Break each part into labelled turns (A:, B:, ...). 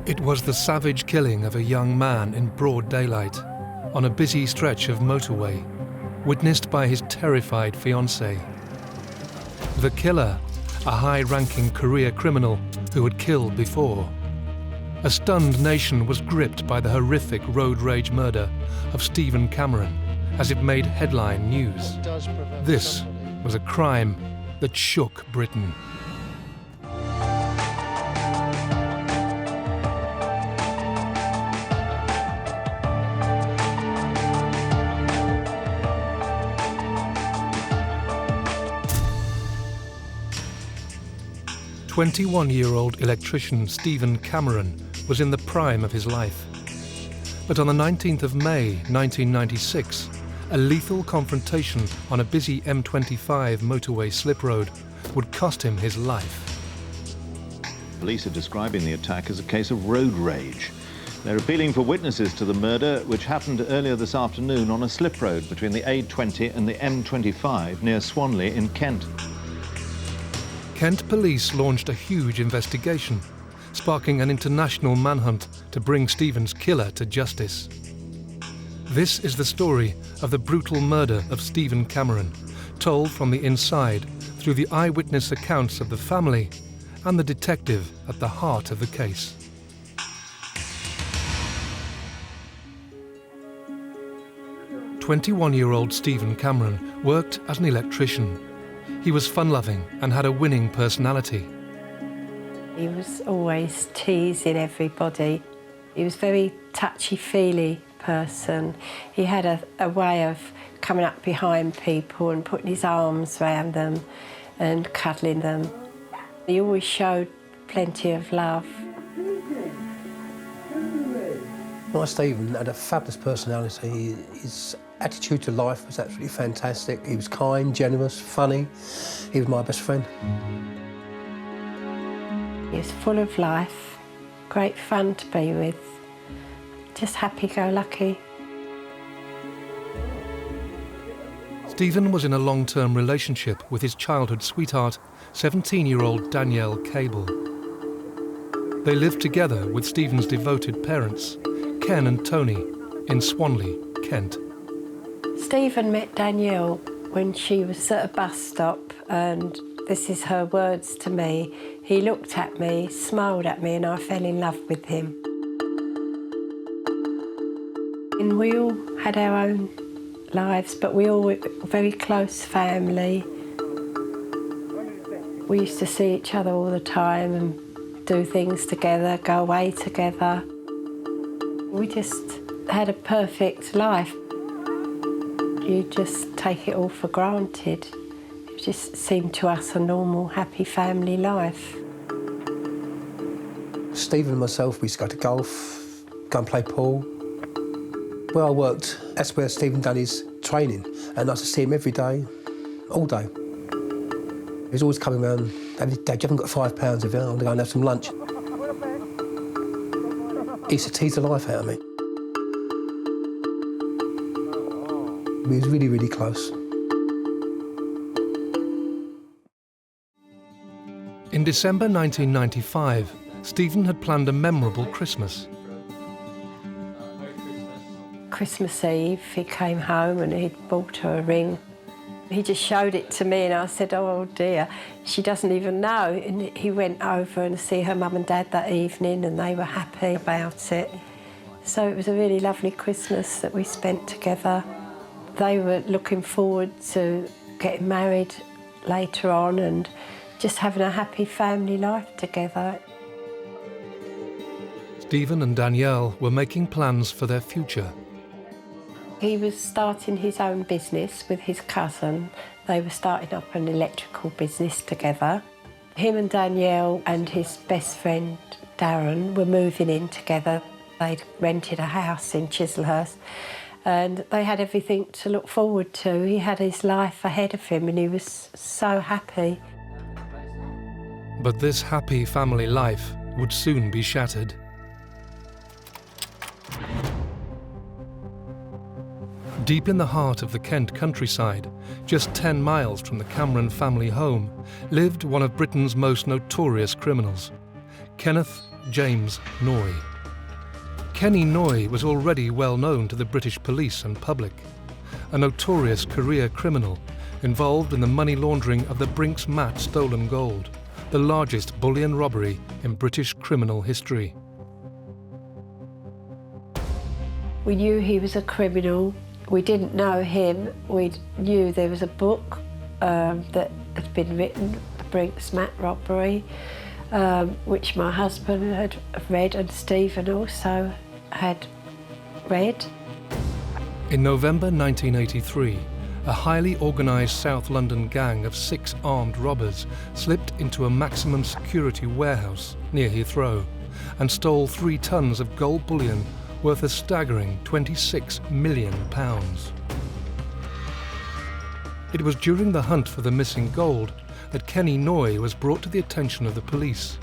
A: It was the savage killing of a young man in broad daylight on a busy stretch of motorway, witnessed by his terrified fiancée. The killer, a high-ranking career criminal who had killed before. A stunned nation was gripped by the horrific road rage murder of Stephen Cameron as it made headline news. This was a crime that shook Britain. 21-year-old electrician Stephen Cameron was in the prime of his life. But on the 19th of May 1996, a lethal confrontation on a busy M25 motorway slip road would cost him his life.
B: Police are describing the attack as a case of road rage. They're appealing for witnesses to the murder, which happened earlier this afternoon on a slip road between the A20 and the M25 near Swanley in Kent.
A: Kent police launched a huge investigation, sparking an international manhunt to bring Stephen's killer to justice. This is the story of the brutal murder of Stephen Cameron, told from the inside through the eyewitness accounts of the family and the detective at the heart of the case. "21-year-old Stephen Cameron worked as an electrician. He was fun-loving and had a winning personality.
C: He was always teasing everybody. He was a very touchy-feely person. He had a way of coming up behind people and putting his arms around them and cuddling them. He always showed plenty of love.
D: My Stephen had a fabulous personality. His attitude to life was absolutely fantastic. He was kind, generous, funny. He was my best friend.
C: He was full of life, great fun to be with, just happy-go-lucky.
A: Stephen was in a long-term relationship with his childhood sweetheart, 17-year-old Danielle Cable. They lived together with Stephen's devoted parents, Ken and Tony, in Swanley, Kent.
C: Stephen met Danielle when she was at a bus stop, and this is her words to me. He looked at me, smiled at me, and I fell in love with him. And we all had our own lives, but we all were a very close family. We used to see each other all the time and do things together, go away together. We just had a perfect life. You just take it all for granted. It just seemed to us a normal, happy family life.
D: Stephen and myself, we used to go to golf, go and play pool. Where I worked, that's where Stephen done his training, and I used to see him every day, all day. He was always coming around, Dad, you haven't got £5 of it, I'm going to go and have some lunch. He used to tease the life out of me. We was really, really close.
A: In December 1995, Stephen had planned a memorable Christmas.
C: Christmas Eve, he came home and he'd bought her a ring. He just showed it to me and I said, oh dear, she doesn't even know. And he went over and see her mum and dad that evening and they were happy about it. So it was a really lovely Christmas that we spent together. They were looking forward to getting married later on and just having a happy family life together.
A: Stephen and Danielle were making plans for their future.
C: He was starting his own business with his cousin. They were starting up an electrical business together. Him and Danielle and his best friend Darren were moving in together. They'd rented a house in Chislehurst and they had everything to look forward to. He had his life ahead of him and he was so happy.
A: But this happy family life would soon be shattered. Deep in the heart of the Kent countryside, just 10 miles from the Cameron family home, lived one of Britain's most notorious criminals, Kenneth James Noy. Kenny Noy was already well known to the British police and public, a notorious career criminal involved in the money laundering of the Brinks Mat stolen gold, the largest bullion robbery in British criminal history.
C: We knew he was a criminal. We didn't know him. We knew there was a book that had been written, the Brinks Mat robbery, which my husband had read and Stephen also had read.
A: In November 1983, a highly organised South London gang of 6 armed robbers slipped into a maximum security warehouse near Heathrow and stole 3 tons of gold bullion worth a staggering £26 million. It was during the hunt for the missing gold that Kenny Noy was brought to the attention of the police.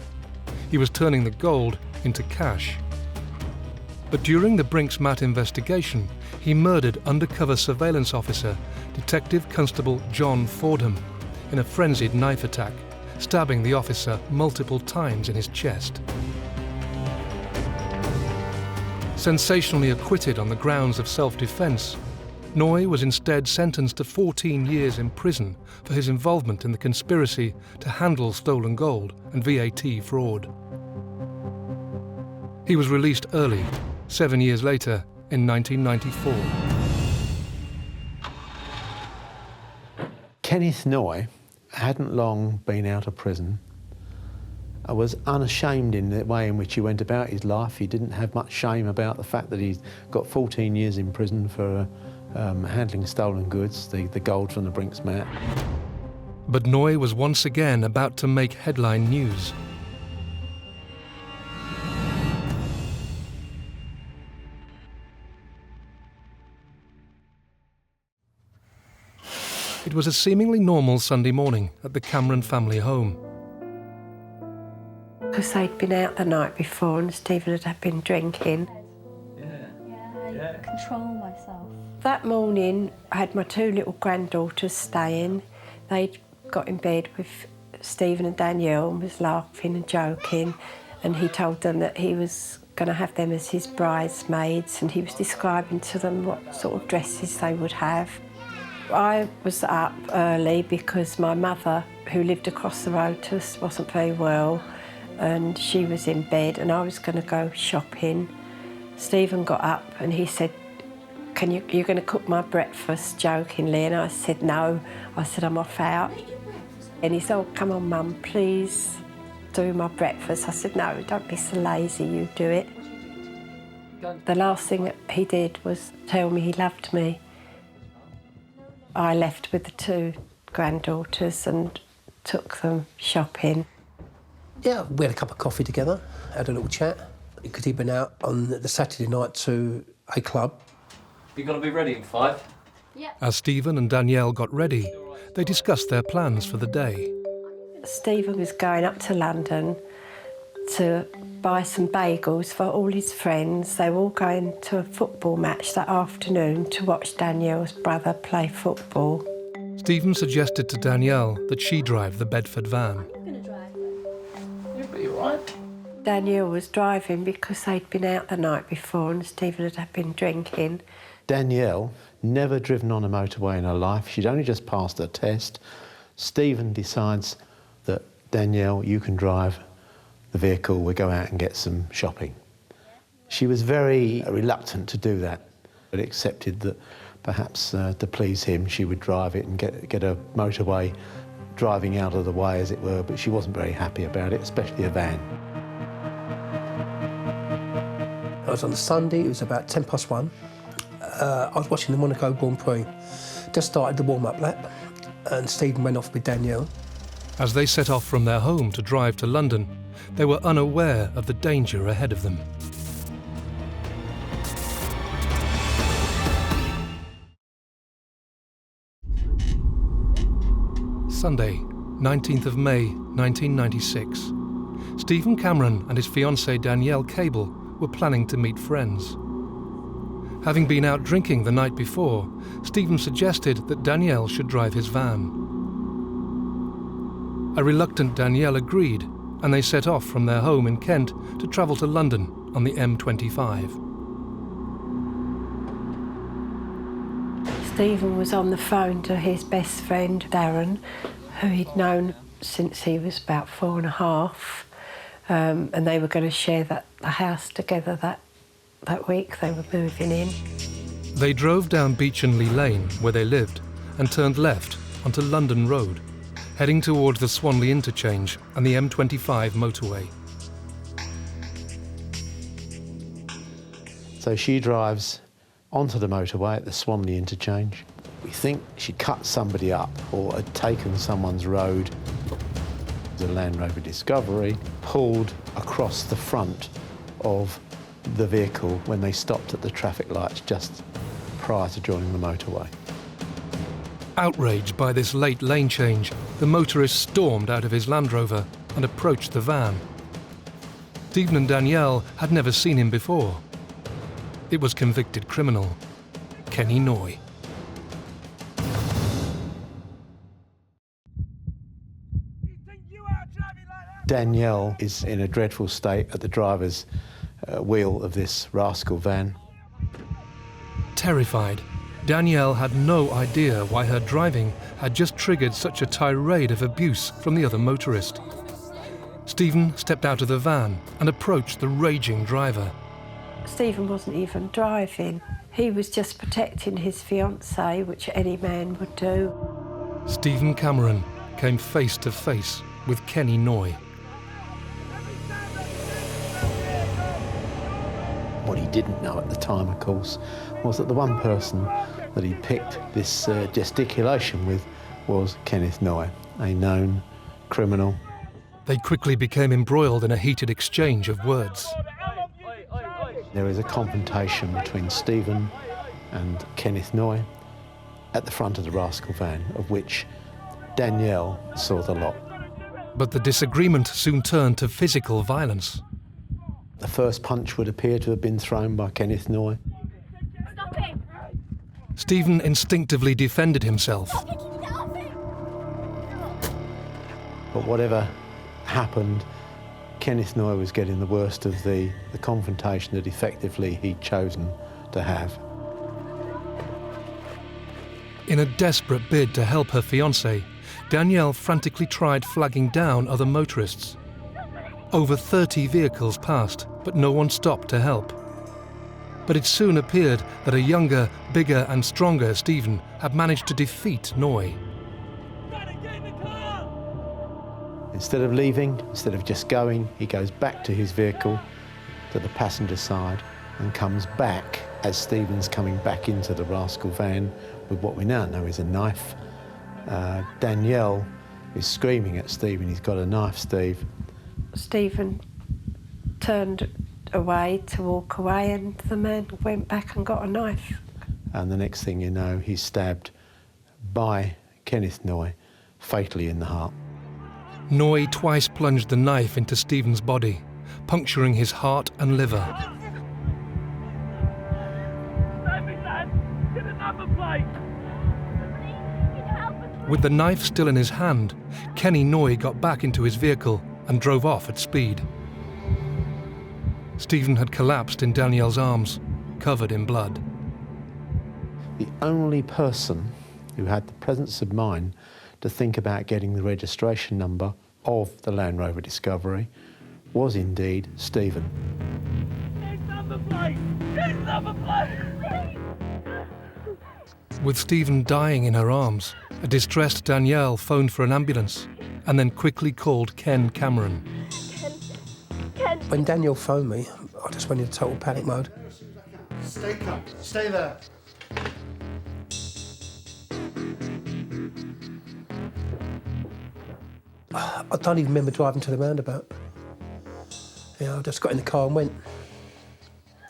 A: He was turning the gold into cash. But during the Brinks Mat investigation, he murdered undercover surveillance officer, Detective Constable John Fordham, in a frenzied knife attack, stabbing the officer multiple times in his chest. Sensationally acquitted on the grounds of self-defence, Noy was instead sentenced to 14 years in prison for his involvement in the conspiracy to handle stolen gold and VAT fraud. He was released early, 7 years later, in 1994.
E: Kenneth Noy hadn't long been out of prison. I was unashamed in the way in which he went about his life. He didn't have much shame about the fact that he'd got 14 years in prison for handling stolen goods, the gold from the Brinks Mat.
A: But Noy was once again about to make headline news. It was a seemingly normal Sunday morning at the Cameron family home.
C: Because they'd been out the night before and Stephen had been drinking.
F: I control myself.
C: That morning, I had my 2 little granddaughters staying. They'd got in bed with Stephen and Danielle and was laughing and joking, and he told them that he was going to have them as his bridesmaids, and he was describing to them what sort of dresses they would have. I was up early because my mother, who lived across the road to us, wasn't very well, and she was in bed, and I was going to go shopping. Stephen got up and he said, you're going to cook my breakfast, jokingly, and I said no. I said, I'm off out. And he said, oh, come on, Mum, please do my breakfast. I said, no, don't be so lazy, you do it. The last thing that he did was tell me he loved me. I left with the 2 granddaughters and took them shopping.
D: Yeah, we had a cup of coffee together, had a little chat, because he'd been out on the Saturday night to a club.
G: You got to be ready in 5?
F: Yeah.
A: As Stephen and Danielle got ready, they discussed their plans for the day.
C: Stephen was going up to London to buy some bagels for all his friends. They were all going to a football match that afternoon to watch Danielle's brother play football.
A: Stephen suggested to Danielle that she drive the Bedford van.
F: I'm going to drive.
G: You'll be all right.
C: Danielle was driving because they'd been out the night before and Stephen had been drinking.
E: Danielle, never driven on a motorway in her life. She'd only just passed her test. Stephen decides that, Danielle, you can drive the vehicle, we'll go out and get some shopping. She was very reluctant to do that, but accepted that perhaps to please him she would drive it and get a motorway driving out of the way, as it were, but she wasn't very happy about it, especially a van.
D: I was on a Sunday, it was about 1:10. I was watching the Monaco Grand Prix. Just started the warm-up lap, and Stephen went off with Danielle.
A: As they set off from their home to drive to London, they were unaware of the danger ahead of them. Sunday, 19th of May, 1996. Stephen Cameron and his fiancée Danielle Cable were planning to meet friends. Having been out drinking the night before, Stephen suggested that Danielle should drive his van. A reluctant Danielle agreed, and they set off from their home in Kent to travel to London on the M25.
C: Stephen was on the phone to his best friend, Darren, who he'd known since he was about 4.5, and they were going to share the house together that week they were moving in.
A: They drove down Beechenley Lane, where they lived, and turned left onto London Road, heading towards the Swanley interchange and the M25 motorway.
E: So she drives onto the motorway at the Swanley interchange. We think she cut somebody up or had taken someone's road. The Land Rover Discovery pulled across the front of the vehicle when they stopped at the traffic lights just prior to joining the motorway.
A: Outraged by this late lane change, the motorist stormed out of his Land Rover and approached the van. Stephen and Danielle had never seen him before. It was convicted criminal Kenny Noy.
E: Danielle is in a dreadful state at the driver's wheel of this rascal van.
A: Terrified, Danielle had no idea why her driving had just triggered such a tirade of abuse from the other motorist. Stephen stepped out of the van and approached the raging driver.
C: Stephen wasn't even driving. He was just protecting his fiancée, which any man would do.
A: Stephen Cameron came face to face with Kenny Noy.
E: What he didn't know at the time, of course, was that the one person that he picked this gesticulation with was Kenneth Noy, a known criminal.
A: They quickly became embroiled in a heated exchange of words.
E: There is a confrontation between Stephen and Kenneth Noy at the front of the rascal van, of which Danielle saw the lot.
A: But the disagreement soon turned to physical violence.
E: The first punch would appear to have been thrown by Kenneth Noy.
F: Stop him!
A: Stephen instinctively defended himself.
E: But whatever happened, Kenneth Noy was getting the worst of the confrontation that effectively he'd chosen to have.
A: In a desperate bid to help her fiancé, Danielle frantically tried flagging down other motorists. Over 30 vehicles passed, but no one stopped to help. But it soon appeared that a younger, bigger and stronger Stephen had managed to defeat Noy.
E: Instead of leaving, instead of just going, he goes back to his vehicle, to the passenger side, and comes back as Stephen's coming back into the rascal van with what we now know is a knife. Danielle is screaming at Stephen, he's got a knife, Steve.
C: Stephen turned away to walk away, and the man went back and got a knife.
E: And the next thing you know, he's stabbed by Kenneth Noy, fatally in the heart.
A: Noy twice plunged the knife into Stephen's body, puncturing his heart and liver. With the knife still in his hand, Kenny Noy got back into his vehicle and drove off at speed. Stephen had collapsed in Danielle's arms, covered in blood.
E: The only person who had the presence of mind to think about getting the registration number of the Land Rover Discovery was indeed Stephen.
A: With Stephen dying in her arms, a distressed Danielle phoned for an ambulance and then quickly called Ken Cameron.
D: When Danielle phoned me, I just went into total panic mode.
H: Stay calm. Stay there.
D: I don't even remember driving to the roundabout. Yeah, I just got in the car and went.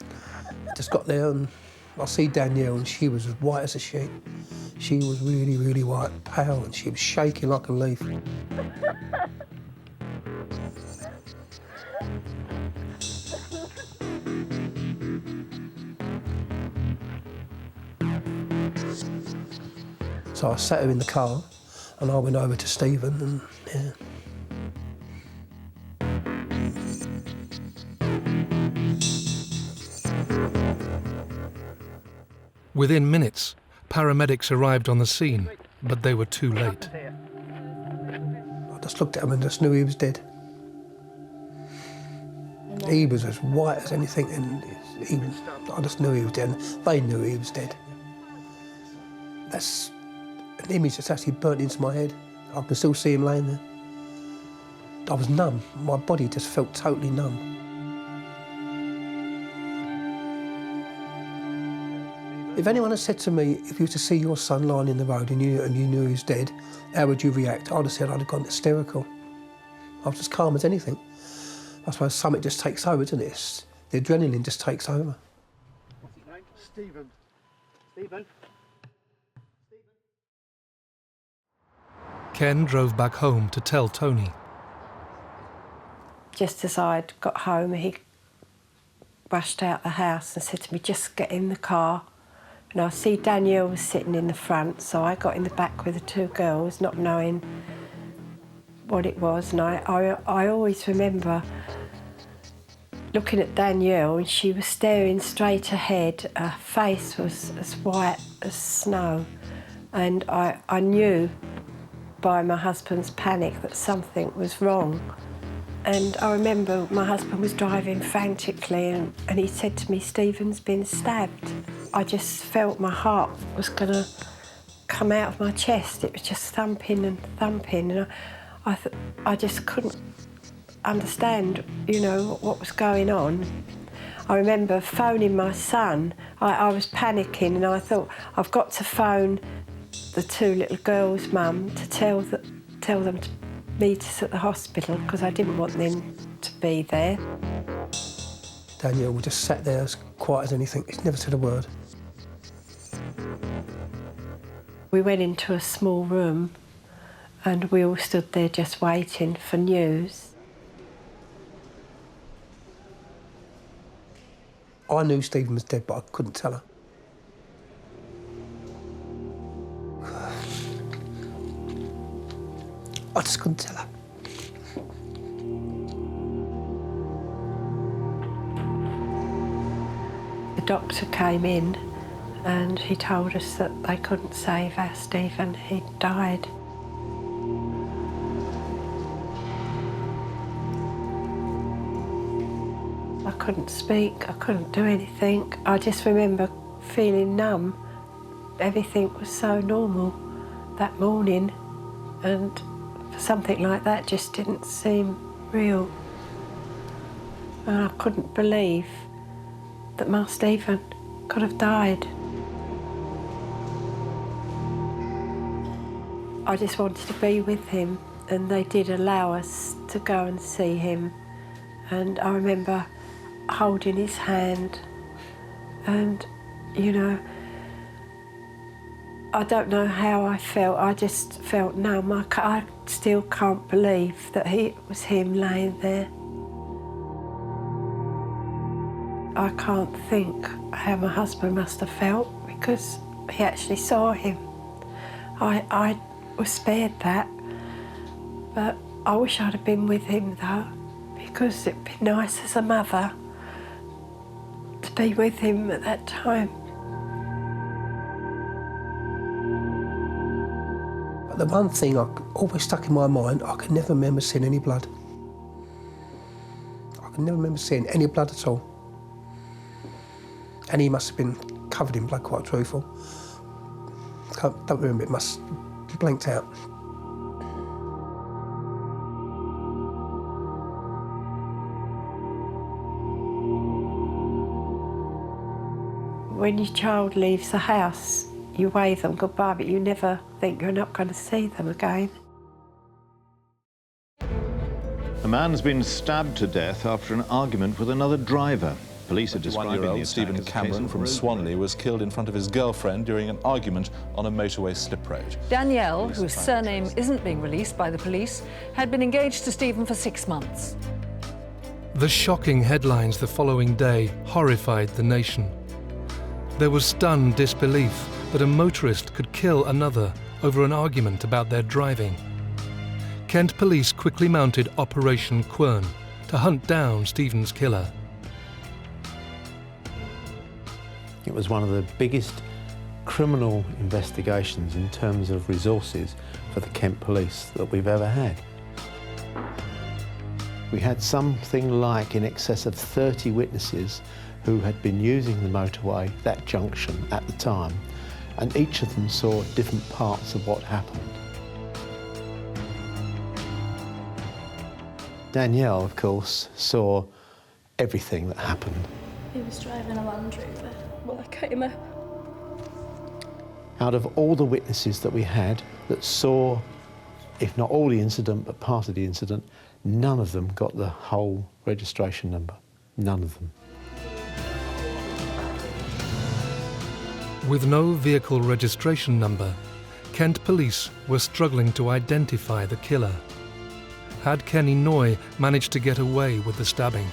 D: I just got there and I see Danielle and she was as white as a sheet. She was really, really white, pale, and she was shaking like a leaf. So I sat her in the car and I went over to Stephen and, yeah.
A: Within minutes, paramedics arrived on the scene, but they were too late.
D: I just looked at him and just knew he was dead. He was as white as anything, and I just knew he was dead, and they knew he was dead. That's an image that's actually burnt into my head. I can still see him laying there. I was numb. My body just felt totally numb. If anyone had said to me, if you were to see your son lying in the road and you knew he was dead, how would you react? I'd have said I'd have gone hysterical. I was as calm as anything. I suppose something just takes over, doesn't it? The adrenaline just takes over.
H: What's his name? Stephen. Stephen.
A: Ken drove back home to tell Tony.
C: Just as I'd got home, he rushed out the house and said to me, just get in the car. And I see Danielle was sitting in the front, so I got in the back with the two girls, not knowing what it was. And I always remember looking at Danielle, and she was staring straight ahead. Her face was as white as snow. And I knew by my husband's panic that something was wrong. And I remember my husband was driving frantically, and he said to me, Stephen's been stabbed. I just felt my heart was going to come out of my chest. It was just thumping and thumping, and I just couldn't understand, you know, what was going on. I remember phoning my son. I was panicking, and I thought, I've got to phone the two little girls' mum to tell them to meet us at the hospital, because I didn't want them to be there.
D: Danielle just sat there as quiet as anything. He never said a word.
C: We went into a small room and we all stood there just waiting for news.
D: I knew Stephen was dead, but I couldn't tell her. I just couldn't tell her.
C: The doctor came in and he told us that they couldn't save our Stephen. He'd died. I couldn't speak, I couldn't do anything. I just remember feeling numb. Everything was so normal that morning, and something like that just didn't seem real. And I couldn't believe that my Stephen could have died. I just wanted to be with him, and they did allow us to go and see him. And I remember holding his hand, and, you know, I don't know how I felt. I just felt numb. I still can't believe that it was him laying there. I can't think how my husband must have felt, because he actually saw him. I was spared that, but I wish I'd have been with him though, because it'd be nice as a mother to be with him at that time.
D: But the one thing I always stuck in my mind, I could never remember seeing any blood. I could never remember seeing any blood at all. And he must have been covered in blood, quite truthful. Don't remember, it must be blanked out.
C: When your child leaves the house, you wave them goodbye, but you never think you're not going to see them again.
B: A man's been stabbed to death after an argument with another driver. Police are describing the attack
I: Stephen
B: as a case
I: Cameron
B: of
I: from
B: road
I: Swanley was killed in front of his girlfriend during an argument on a motorway slip road.
J: Danielle, whose surname isn't being released by the police, had been engaged to Stephen for 6 months.
A: The shocking headlines the following day horrified the nation. There was stunned disbelief that a motorist could kill another over an argument about their driving. Kent police quickly mounted Operation Quern to hunt down Stephen's killer.
E: It was one of the biggest criminal investigations in terms of resources for the Kent police that we've ever had. We had something like in excess of 30 witnesses who had been using the motorway, that junction, at the time, and each of them saw different parts of what happened. Danielle, of course, saw everything that happened.
F: He was driving a Land Rover when I came up.
E: Out of all the witnesses that we had that saw, if not all the incident, but part of the incident, none of them got the whole registration number. None of them.
A: With no vehicle registration number, Kent police were struggling to identify the killer. Had Kenny Noy managed to get away with the stabbing?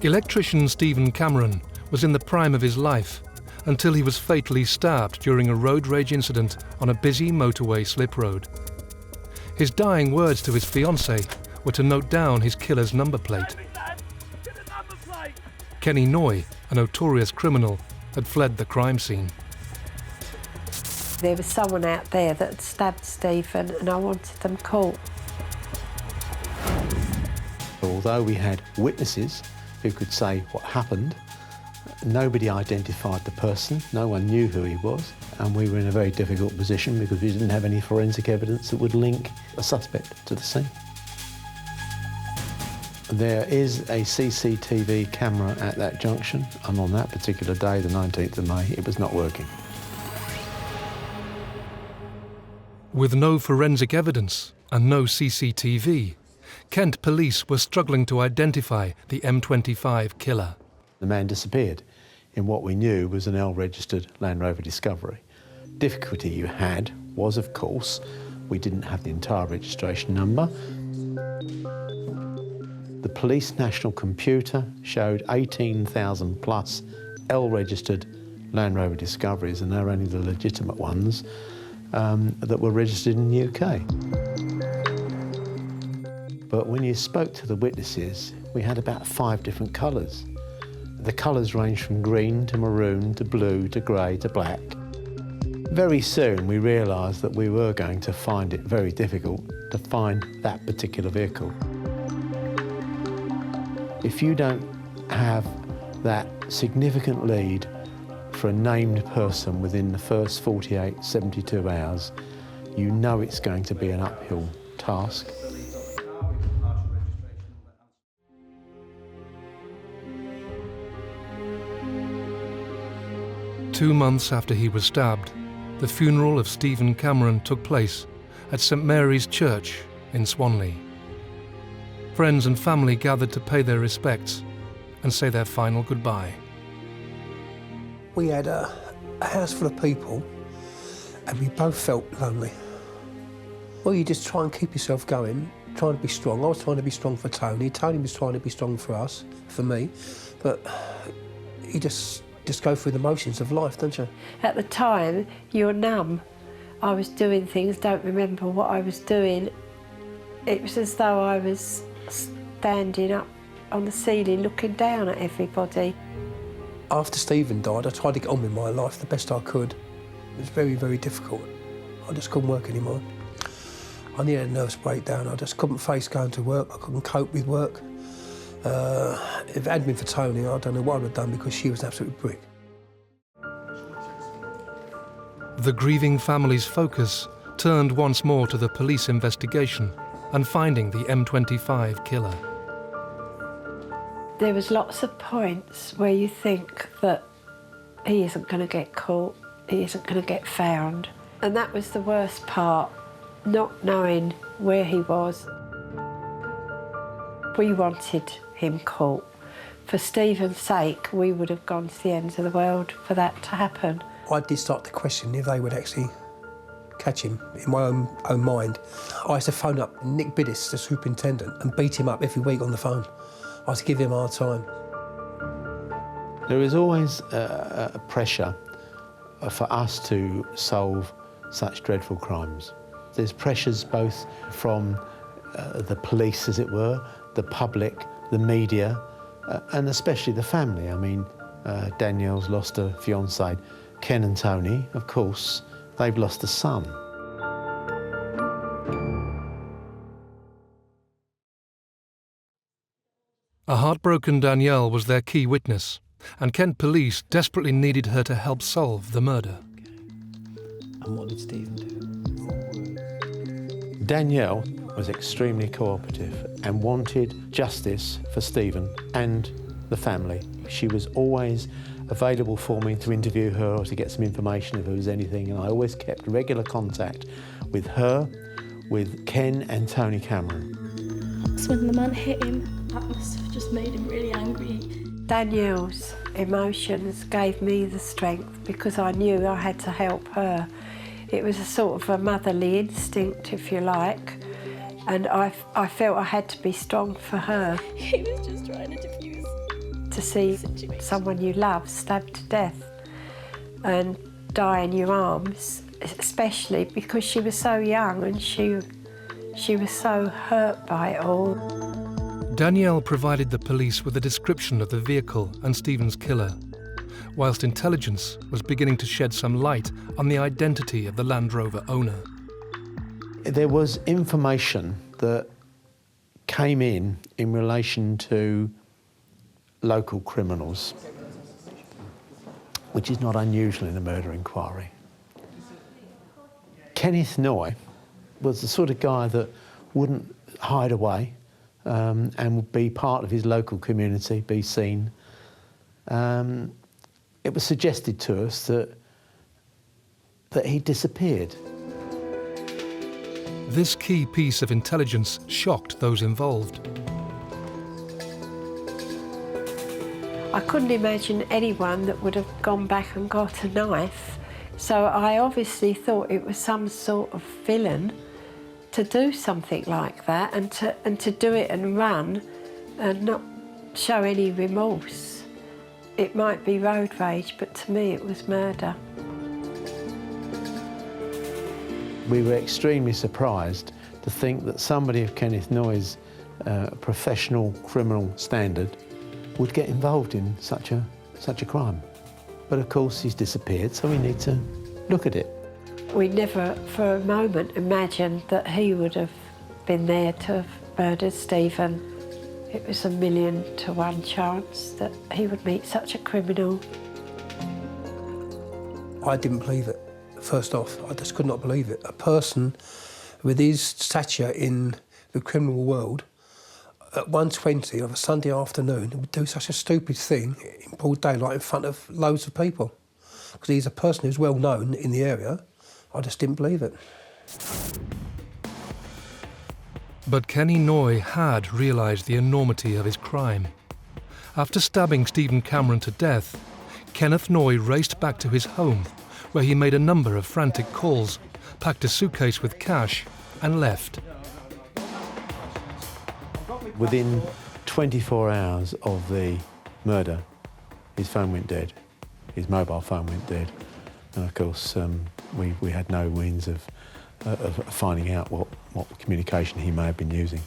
A: Electrician Stephen Cameron was in the prime of his life until he was fatally stabbed during a road rage incident on a busy motorway slip road. His dying words to his fiancée were to note down his killer's number plate. Kenny Noy, a notorious criminal, had fled the crime scene.
C: There was someone out there that had stabbed Stephen and I wanted them caught.
E: Although we had witnesses who could say what happened, nobody identified the person, no one knew who he was, and we were in a very difficult position because we didn't have any forensic evidence that would link a suspect to the scene. There is a CCTV camera at that junction, and on that particular day, the 19th of May, it was not working.
A: With no forensic evidence and no CCTV, Kent police were struggling to identify the M25 killer.
E: The man disappeared in what we knew was an L-registered Land Rover Discovery. Difficulty you had was, of course, we didn't have the entire registration number. The police national computer showed 18,000 plus L-registered Land Rover Discoveries, and they're only the legitimate ones that were registered in the UK. But when you spoke to the witnesses, we had about 5 different colours. The colours ranged from green to maroon to blue to grey to black. Very soon we realised that we were going to find it very difficult to find that particular vehicle. If you don't have that significant lead for a named person within the first 48, 72 hours, you know it's going to be an uphill task.
A: Two months after he was stabbed, the funeral of Stephen Cameron took place at St Mary's Church in Swanley. Friends and family gathered to pay their respects and say their final goodbye.
D: We had a house full of people and we both felt lonely. Well, you just try and keep yourself going, trying to be strong. I was trying to be strong for Tony. Tony was trying to be strong for us, for me. But you just go through the motions of life, don't you?
C: At the time, you're numb. I was doing things, don't remember what I was doing. It was as though I was standing up on the ceiling looking down at everybody.
D: After Stephen died, I tried to get on with my life the best I could. It was very, very difficult. I just couldn't work anymore. I needed a nervous breakdown. I just couldn't face going to work. I couldn't cope with work. If it hadn't been for Tony, I don't know what I would have done because she was an absolute brick.
A: The grieving family's focus turned once more to the police investigation and finding the M25 killer.
C: There was lots of points where you think that he isn't going to get caught, he isn't going to get found. And that was the worst part, not knowing where he was. We wanted him caught. For Stephen's sake, we would have gone to the ends of the world for that to happen.
D: I did start to question if they would actually catch him in my own mind. I used to phone up Nick Biddis, the superintendent, and beat him up every week on the phone. I used to give him a hard time.
E: There is always a pressure for us to solve such dreadful crimes. There's pressures both from the police, as it were, the public, the media, and especially the family. I mean, Danielle's lost a fiancé, Ken and Tony. Of course, they've lost a son.
A: A heartbroken Danielle was their key witness, and Kent police desperately needed her to help solve the murder.
K: And what did Stephen do?
E: Danielle was extremely cooperative and wanted justice for Stephen and the family. She was always available for me to interview her or to get some information if there was anything, and I always kept regular contact with her, with Ken and Tony Cameron.
F: So when the man hit him, that must have just made him really angry.
C: Danielle's emotions gave me the strength because I knew I had to help her. It was a sort of a motherly instinct, if you like, and I felt I had to be strong for her.
F: He was just trying to defuse.
C: To see someone you love stabbed to death and die in your arms, especially because she was so young and she was so hurt by it all.
A: Danielle provided the police with a description of the vehicle and Stephen's killer, whilst intelligence was beginning to shed some light on the identity of the Land Rover owner.
E: There was information that came in relation to local criminals, which is not unusual in a murder inquiry. Kenneth Noy was the sort of guy that wouldn't hide away and would be part of his local community, be seen. It was suggested to us that he disappeared.
A: This key piece of intelligence shocked those involved.
C: I couldn't imagine anyone that would have gone back and got a knife, so I obviously thought it was some sort of villain to do something like that and to do it and run and not show any remorse. It might be road rage, but to me it was murder.
E: We were extremely surprised to think that somebody of Kenneth Noy's professional criminal standard would get involved in such a crime. But of course he's disappeared, so we need to look at it.
C: We never for a moment imagined that he would have been there to have murdered Stephen. It was 1,000,000 to 1 chance that he would meet such a criminal.
D: I didn't believe it. First off, I just could not believe it. A person with his stature in the criminal world at 1:20 of a Sunday afternoon would do such a stupid thing in broad daylight in front of loads of people. Because he's a person who's well known in the area. I just didn't believe it.
A: But Kenny Noy had realised the enormity of his crime. After stabbing Stephen Cameron to death, Kenneth Noy raced back to his home, where he made a number of frantic calls, packed a suitcase with cash, and left.
E: Within 24 hours of the murder, his phone went dead. His mobile phone went dead. And of course, we had no means of finding out what communication he may have been using.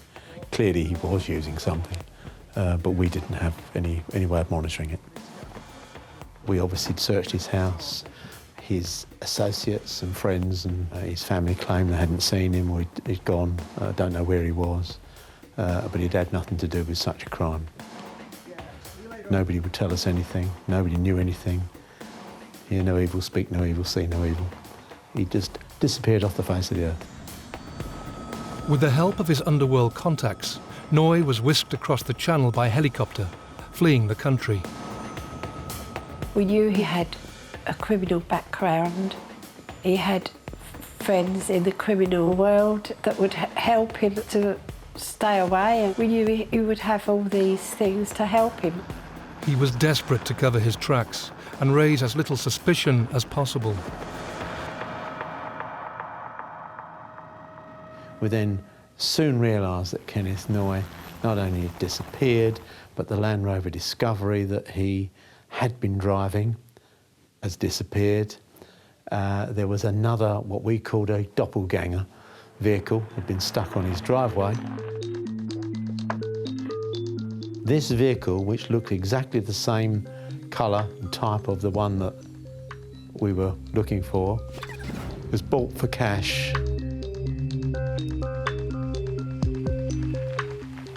E: Clearly he was using something, but we didn't have any way of monitoring it. We obviously searched his house. His associates and friends and his family claimed they hadn't seen him or he'd gone. I don't know where he was, but he'd had nothing to do with such a crime. Nobody would tell us anything. Nobody knew anything. Hear no evil, speak no evil, see no evil. He just disappeared off the face of the earth.
A: With the help of his underworld contacts, Noy was whisked across the channel by helicopter, fleeing the country.
C: We knew he had a criminal background. He had friends in the criminal world that would help him to stay away, and we knew he would have all these things to help him.
A: He was desperate to cover his tracks and raise as little suspicion as possible.
E: We then soon realised that Kenneth Noy not only had disappeared, but the Land Rover Discovery that he had been driving has disappeared. There was another, what we called a doppelganger vehicle, had been stuck on his driveway. This vehicle, which looked exactly the same colour and type of the one that we were looking for, was bought for cash.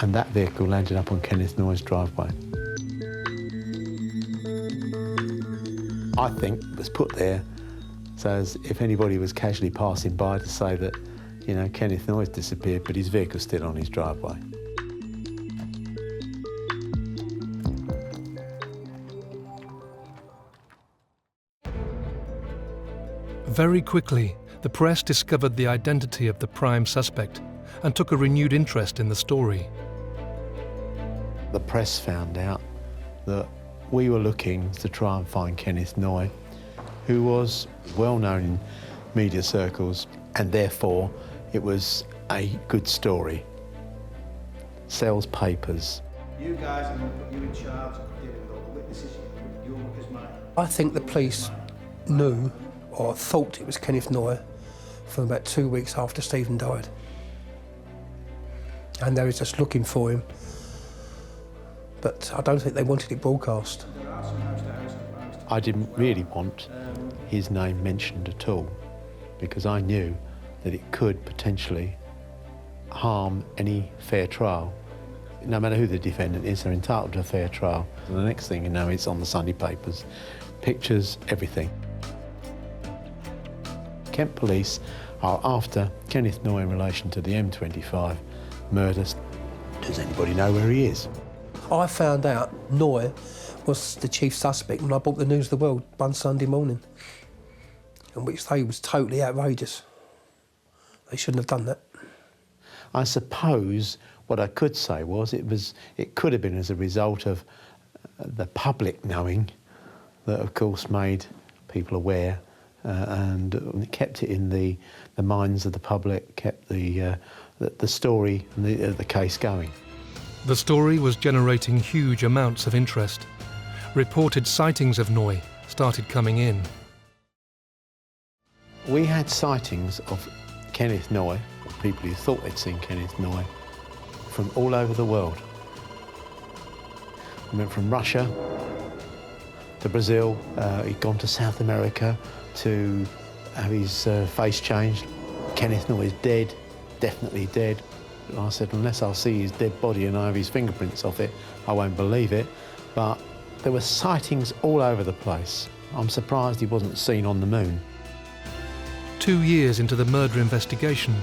E: And that vehicle landed up on Kenneth Noy's driveway. I think it was put there so as if anybody was casually passing by to say that, you know, Kenneth Noy's disappeared, but his vehicle's still on his driveway.
A: Very quickly, the press discovered the identity of the prime suspect and took a renewed interest in the story.
E: The press found out that we were looking to try and find Kenneth Noy, who was well known in media circles, and therefore it was a good story. Sells papers.
H: You guys, I'm going to put you in charge of dealing with all the witnesses. Your work is mine.
D: I think the police knew or thought it was Kenneth Noy for about 2 weeks after Stephen died. And they were just looking for him. But I don't think they wanted it broadcast.
E: I didn't really want his name mentioned at all, because I knew that it could potentially harm any fair trial. No matter who the defendant is, they're entitled to a fair trial. And the next thing you know, it's on the Sunday papers, pictures, everything. Kent Police are after Kenneth Noy in relation to the M25 murders. Does anybody know where he is?
D: I found out Noy was the chief suspect when I bought the News of the World one Sunday morning, in which they was totally outrageous. They shouldn't have done that.
E: I suppose what I could say was it could have been as a result of the public knowing that, of course, made people aware and kept it in the minds of the public, kept the story and the case going.
A: The story was generating huge amounts of interest. Reported sightings of Noy started coming in.
E: We had sightings of Kenneth Noy, or people who thought they'd seen Kenneth Noy, from all over the world. We went from Russia to Brazil, he'd gone to South America to have his face changed. Kenneth Noy is dead, definitely dead. And I said, unless I see his dead body and I have his fingerprints off it, I won't believe it. But there were sightings all over the place. I'm surprised he wasn't seen on the moon.
A: 2 years into the murder investigation,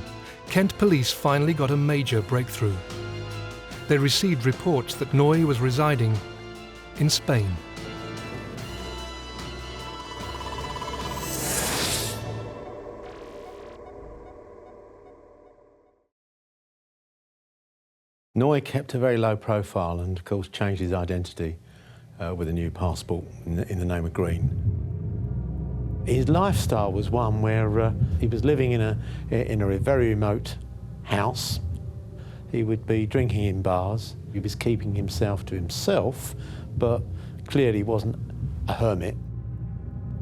A: Kent Police finally got a major breakthrough. They received reports that Noy was residing in Spain.
E: Noy kept a very low profile and, of course, changed his identity with a new passport in the name of Green. His lifestyle was one where he was living in a very remote house. He would be drinking in bars. He was keeping himself to himself, but clearly wasn't a hermit.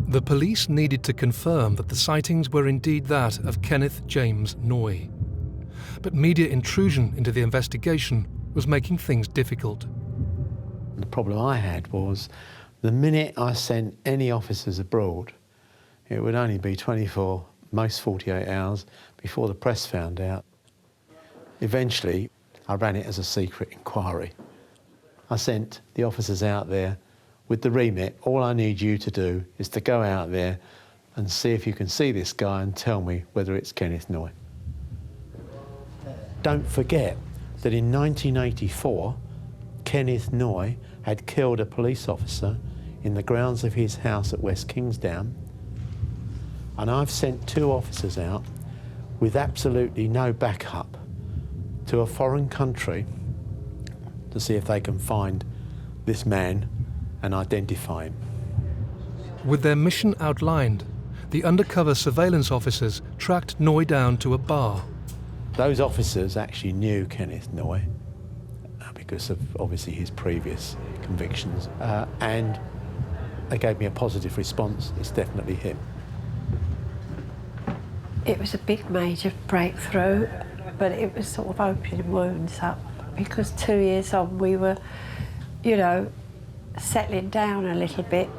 A: The police needed to confirm that the sightings were indeed that of Kenneth James Noy. But media intrusion into the investigation was making things difficult.
E: The problem I had was the minute I sent any officers abroad, it would only be 24, most 48 hours before the press found out. Eventually, I ran it as a secret inquiry. I sent the officers out there with the remit, all I need you to do is to go out there and see if you can see this guy and tell me whether it's Kenneth Noy. Don't forget that in 1984, Kenneth Noy had killed a police officer in the grounds of his house at West Kingsdown, and I've sent 2 officers out with absolutely no backup to a foreign country to see if they can find this man and identify him.
A: With their mission outlined, the undercover surveillance officers tracked Noy down to a bar.
E: Those officers actually knew Kenneth Noy because of obviously his previous convictions, and they gave me a positive response. It's definitely him.
C: It was a big major breakthrough, but it was sort of opening wounds up because 2 years on we were, you know, settling down a little bit.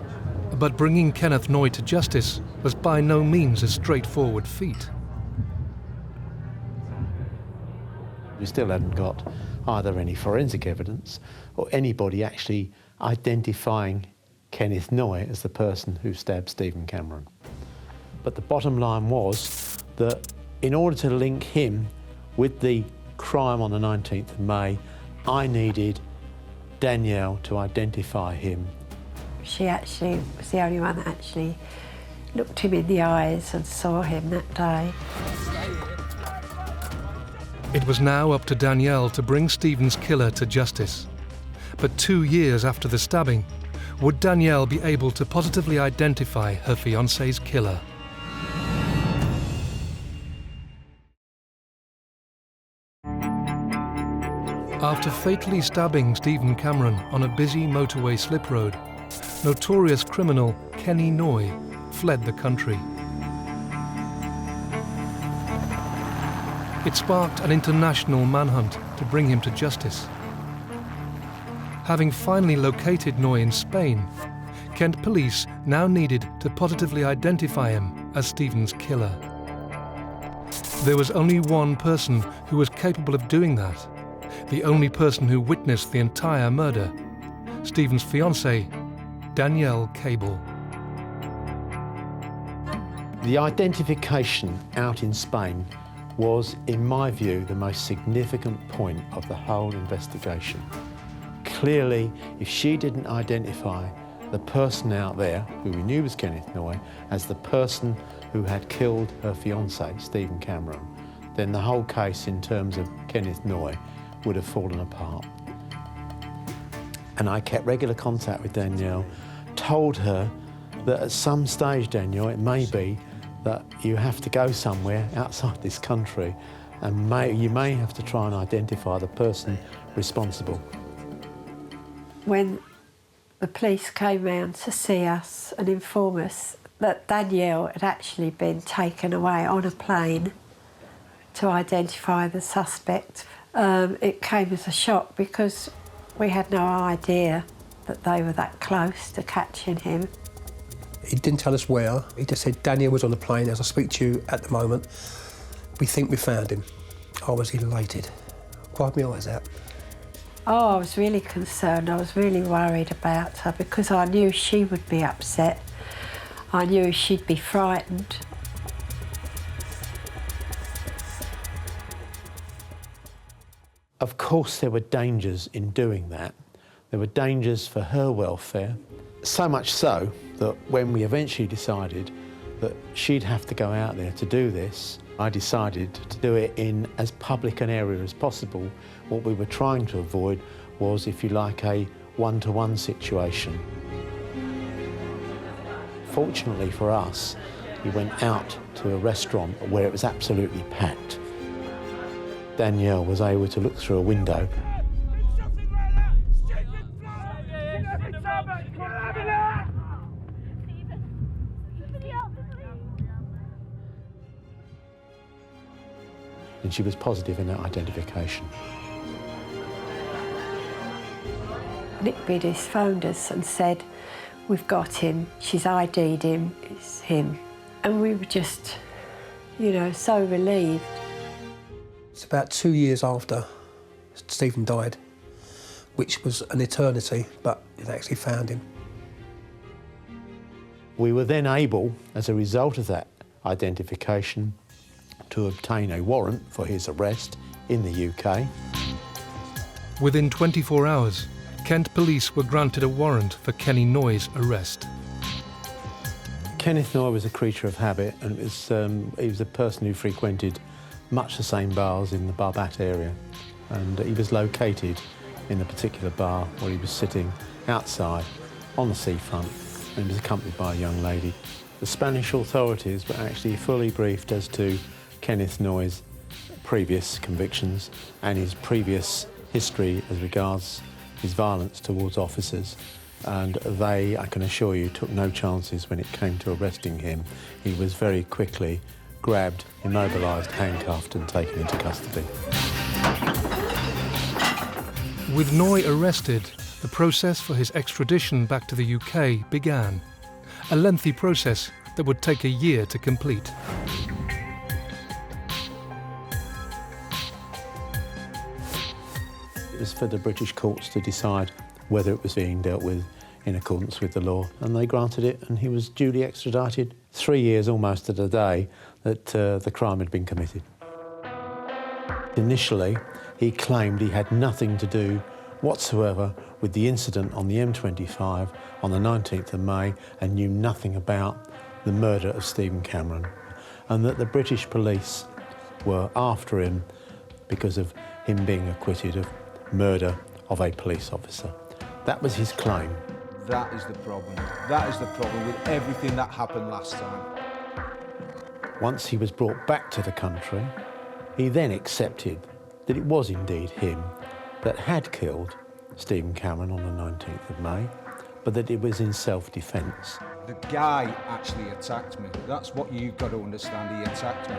A: But bringing Kenneth Noy to justice was by no means a straightforward feat.
E: We still hadn't got either any forensic evidence or anybody actually identifying Kenneth Noy as the person who stabbed Stephen Cameron. But the bottom line was that in order to link him with the crime on the 19th of May, I needed Danielle to identify him.
C: She actually was the only one that actually looked him in the eyes and saw him that day.
A: It was now up to Danielle to bring Stephen's killer to justice. But 2 years after the stabbing, would Danielle be able to positively identify her fiancé's killer? After fatally stabbing Stephen Cameron on a busy motorway slip road, notorious criminal Kenny Noy fled the country. It sparked an international manhunt to bring him to justice. Having finally located Noy in Spain, Kent police now needed to positively identify him as Stephen's killer. There was only one person who was capable of doing that, the only person who witnessed the entire murder, Stephen's fiancée, Danielle Cable.
E: The identification out in Spain was, in my view, the most significant point of the whole investigation. Clearly, if she didn't identify the person out there, who we knew was Kenneth Noy, as the person who had killed her fiancé, Stephen Cameron, then the whole case in terms of Kenneth Noy would have fallen apart. And I kept regular contact with Danielle, told her that at some stage, Danielle, it may be that you have to go somewhere outside this country and you may have to try and identify the person responsible.
C: When the police came round to see us and inform us that Danielle had actually been taken away on a plane to identify the suspect, it came as a shock because we had no idea that they were that close to catching him.
D: He didn't tell us where. He just said, Danielle was on the plane as I speak to you at the moment. We think we found him. I was elated. Cried my eyes out.
C: Oh, I was really concerned. I was really worried about her because I knew she would be upset. I knew she'd be frightened.
E: Of course, there were dangers in doing that. There were dangers for her welfare, so much so that when we eventually decided that she'd have to go out there to do this, I decided to do it in as public an area as possible. What we were trying to avoid was, if you like, a one-to-one situation. Fortunately for us, we went out to a restaurant where it was absolutely packed. Danielle was able to look through a window and she was positive in her identification.
C: Nick Bidis phoned us and said, we've got him, she's ID'd him, it's him. And we were just, you know, so relieved.
D: It's about 2 years after Stephen died, which was an eternity, but they actually found him.
E: We were then able, as a result of that identification, to obtain a warrant for his arrest in the UK.
A: Within 24 hours, Kent police were granted a warrant for Kenny Noy's arrest.
E: Kenneth Noy was a creature of habit, and he was a person who frequented much the same bars in the Barbat area, and he was located in the particular bar where he was sitting outside on the seafront, and he was accompanied by a young lady. The Spanish authorities were actually fully briefed as to Kenneth Noy's previous convictions and his previous history as regards his violence towards officers, and they, I can assure you, took no chances when it came to arresting him. He was very quickly grabbed, immobilised, handcuffed and taken into custody.
A: With Noy arrested, the process for his extradition back to the UK began, a lengthy process that would take a year to complete.
E: It was for the British courts to decide whether it was being dealt with in accordance with the law, and they granted it, and he was duly extradited 3 years almost to the day that the crime had been committed. Initially, he claimed he had nothing to do whatsoever with the incident on the M25 on the 19th of May and knew nothing about the murder of Stephen Cameron, and that the British police were after him because of him being acquitted of murder of a police officer. That was his claim.
H: That is the problem. That is the problem with everything that happened last time.
E: Once he was brought back to the country, he then accepted that it was indeed him that had killed Stephen Cameron on the 19th of May, but that it was in self-defence.
H: The guy actually attacked me. That's what you've got to understand. He attacked me.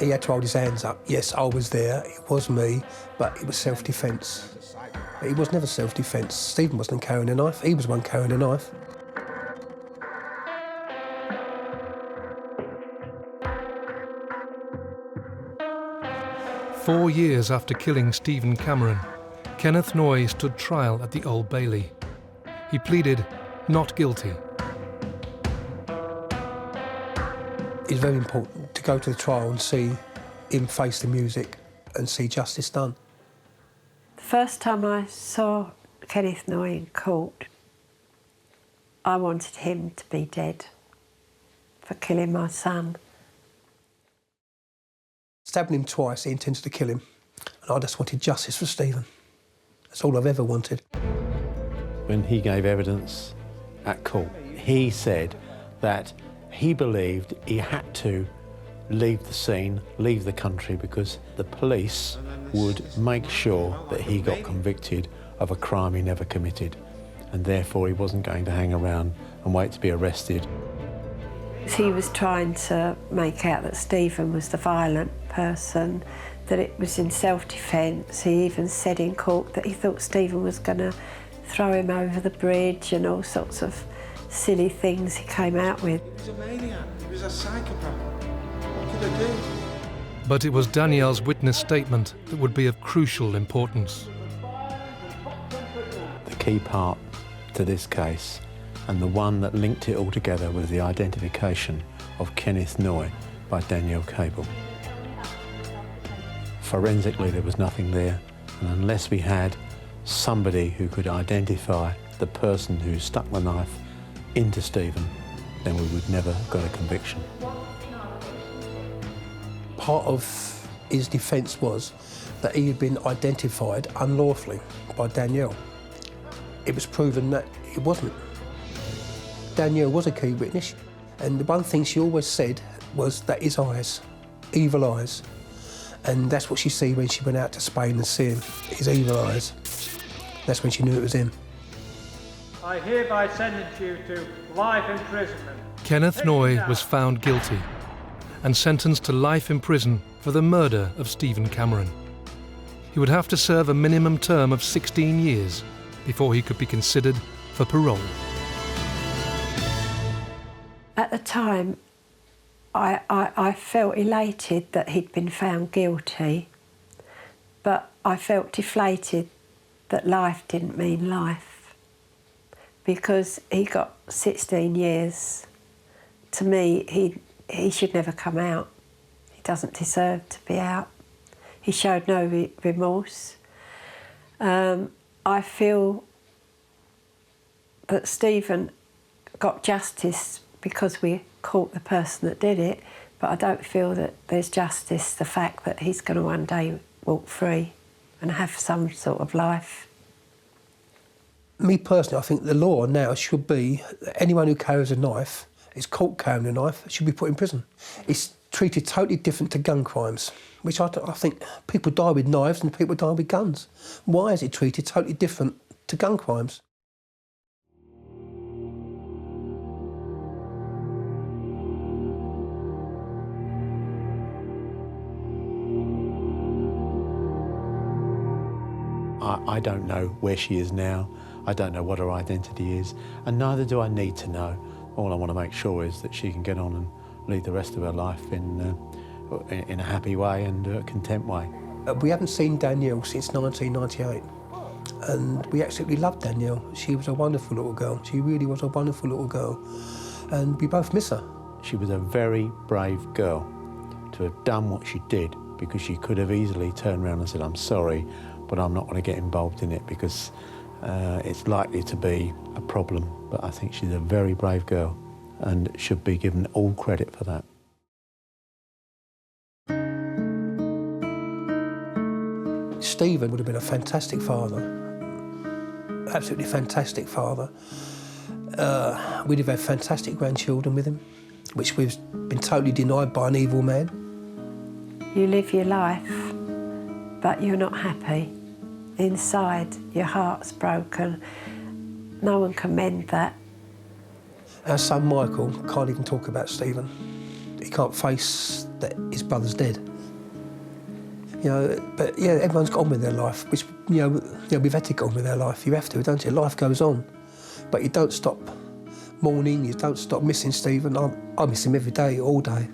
D: He had to hold his hands up. Yes, I was there, it was me, but it was self-defence. It was never self-defence. Stephen wasn't carrying a knife, he was the one carrying a knife.
A: "4 years after killing Stephen Cameron, Kenneth Noy stood trial at the Old Bailey. He pleaded not guilty.
D: It's very important to go to the trial and see him face the music and see justice done.
C: The first time I saw Kenneth Noy in court, I wanted him to be dead for killing my son.
D: Stabbing him twice, he intended to kill him, and I just wanted justice for Stephen. That's all I've ever wanted.
E: When he gave evidence at court, he said that he believed he had to leave the scene, leave the country, because the police would make sure that he got convicted of a crime he never committed, and therefore he wasn't going to hang around and wait to be arrested.
C: He was trying to make out that Stephen was the violent person, that it was in self-defence. He even said in court that he thought Stephen was going to throw him over the bridge and all sorts of silly things he came out with.
H: He was a maniac, he was a psychopath. What could I do?
A: But it was Danielle's witness statement that would be of crucial importance.
E: The key part to this case, and the one that linked it all together, was the identification of Kenneth Noy by Danielle Cable. Forensically, there was nothing there, and unless we had somebody who could identify the person who stuck the knife into Stephen, then we would never have got a conviction.
D: Part of his defence was that he had been identified unlawfully by Danielle. It was proven that it wasn't. Danielle was a key witness, and the one thing she always said was that his eyes, evil eyes, and that's what she see when she went out to Spain and see him, his evil eyes. That's when she knew it was him.
L: I hereby sentence you to life imprisonment.
A: Kenneth Noy was found guilty and sentenced to life in prison for the murder of Stephen Cameron. He would have to serve a minimum term of 16 years before he could be considered for parole.
C: At the time, I felt elated that he'd been found guilty, but I felt deflated that life didn't mean life, because he got 16 years. To me, he should never come out. He doesn't deserve to be out. He showed no remorse. I feel that Stephen got justice because we caught the person that did it, but I don't feel that there's justice, the fact that he's going to one day walk free and have some sort of life.
D: Me personally, I think the law now should be that anyone who carries a knife, is caught carrying a knife, should be put in prison. It's treated totally different to gun crimes, which I think people die with knives and people die with guns. Why is it treated totally different to gun crimes?
E: I don't know where she is now. I don't know what her identity is, and neither do I need to know. All I want to make sure is that she can get on and lead the rest of her life in a happy way and a content way.
D: We haven't seen Danielle since 1998, and we absolutely loved Danielle. She was a wonderful little girl. She really was a wonderful little girl, and we both miss her.
E: She was a very brave girl to have done what she did, because she could have easily turned around and said, I'm sorry, but I'm not going to get involved in it because it's likely to be a problem. But I think she's a very brave girl and should be given all credit for that.
D: Stephen would have been a fantastic father, absolutely fantastic father. We'd have had fantastic grandchildren with him, which we've been totally denied by an evil man.
C: You live your life, but you're not happy. Inside, your heart's broken. No one can mend that.
D: Our son Michael can't even talk about Stephen. He can't face that his brother's dead. You know, but yeah, everyone's got on with their life, which, you know, we've had to get on with our life. You have to, don't you? Life goes on. But you don't stop mourning, you don't stop missing Stephen. I miss him every day, all day.